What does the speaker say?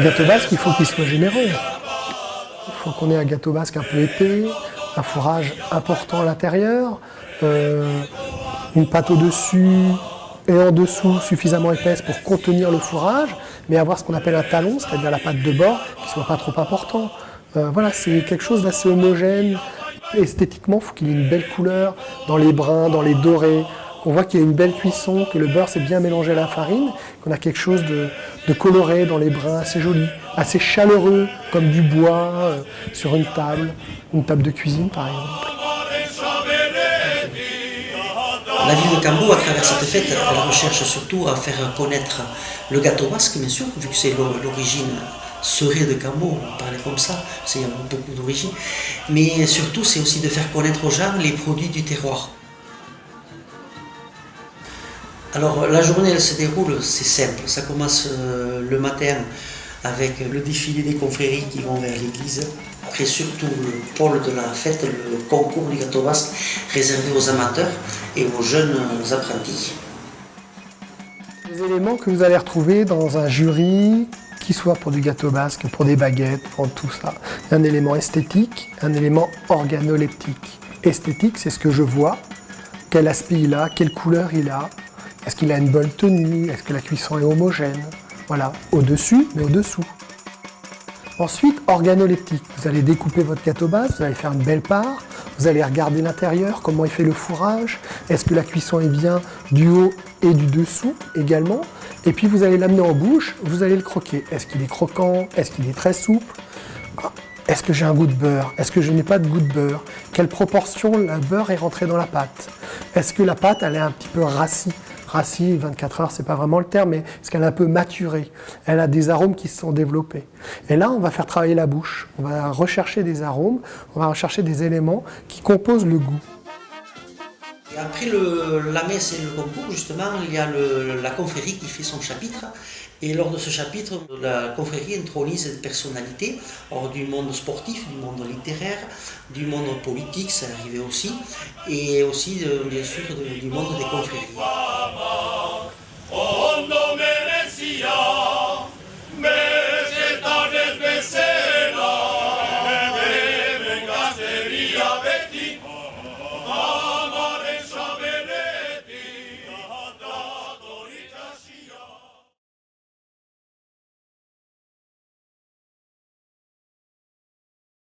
gâteau basque, il faut qu'il soit généreux. Il faut qu'on ait un gâteau basque un peu épais, un fourrage important à l'intérieur, une pâte au-dessus et en dessous suffisamment épaisse pour contenir le fourrage, mais avoir ce qu'on appelle un talon, c'est-à-dire la pâte de bord, qui ne soit pas trop important. Voilà, c'est quelque chose d'assez homogène. Esthétiquement, il faut qu'il ait une belle couleur dans les bruns, dans les dorés. On voit qu'il y a une belle cuisson, que le beurre s'est bien mélangé à la farine, qu'on a quelque chose de coloré dans les bruns, assez joli, assez chaleureux, comme du bois sur une table de cuisine par exemple. La ville de Cambo, à travers cette fête, elle recherche surtout à faire connaître le gâteau basque, bien sûr, vu que c'est l'origine serait de Cambo, on parlait comme ça, parce qu'il y a beaucoup d'origines. Mais surtout, c'est aussi de faire connaître aux gens les produits du terroir. Alors, la journée, elle se déroule, c'est simple. Ça commence le matin avec le défilé des confréries qui vont vers l'église. Après, surtout, le pôle de la fête, le concours du gâteau basque, réservé aux amateurs et aux jeunes apprentis. Les éléments que vous allez retrouver dans un jury, qui soit pour du gâteau basque, pour des baguettes, pour tout ça. Un élément esthétique, un élément organoleptique. Esthétique, c'est ce que je vois, quel aspect il a, quelle couleur il a, est-ce qu'il a une bonne tenue, est-ce que la cuisson est homogène. Voilà, au-dessus, mais au-dessous. Ensuite, organoleptique. Vous allez découper votre gâteau basque, vous allez faire une belle part, vous allez regarder l'intérieur, comment il fait le fourrage, est-ce que la cuisson est bien du haut et du dessous également. Et puis vous allez l'amener en bouche, vous allez le croquer. Est-ce qu'il est croquant? Est-ce qu'il est très souple? Est-ce que j'ai un goût de beurre? Est-ce que je n'ai pas de goût de beurre? Quelle proportion le beurre est rentré dans la pâte? Est-ce que la pâte, elle est un petit peu rassie? Rassie, 24 heures, c'est pas vraiment le terme, mais est-ce qu'elle est un peu maturée? Elle a des arômes qui se sont développés. Et là, on va faire travailler la bouche. On va rechercher des arômes, on va rechercher des éléments qui composent le goût. Et après la messe et le concours, justement, il y a la confrérie qui fait son chapitre. Et lors de ce chapitre, la confrérie intronise des personnalités hors du monde sportif, du monde littéraire, du monde politique, ça arrivait aussi, et aussi, bien sûr, du monde des confréries.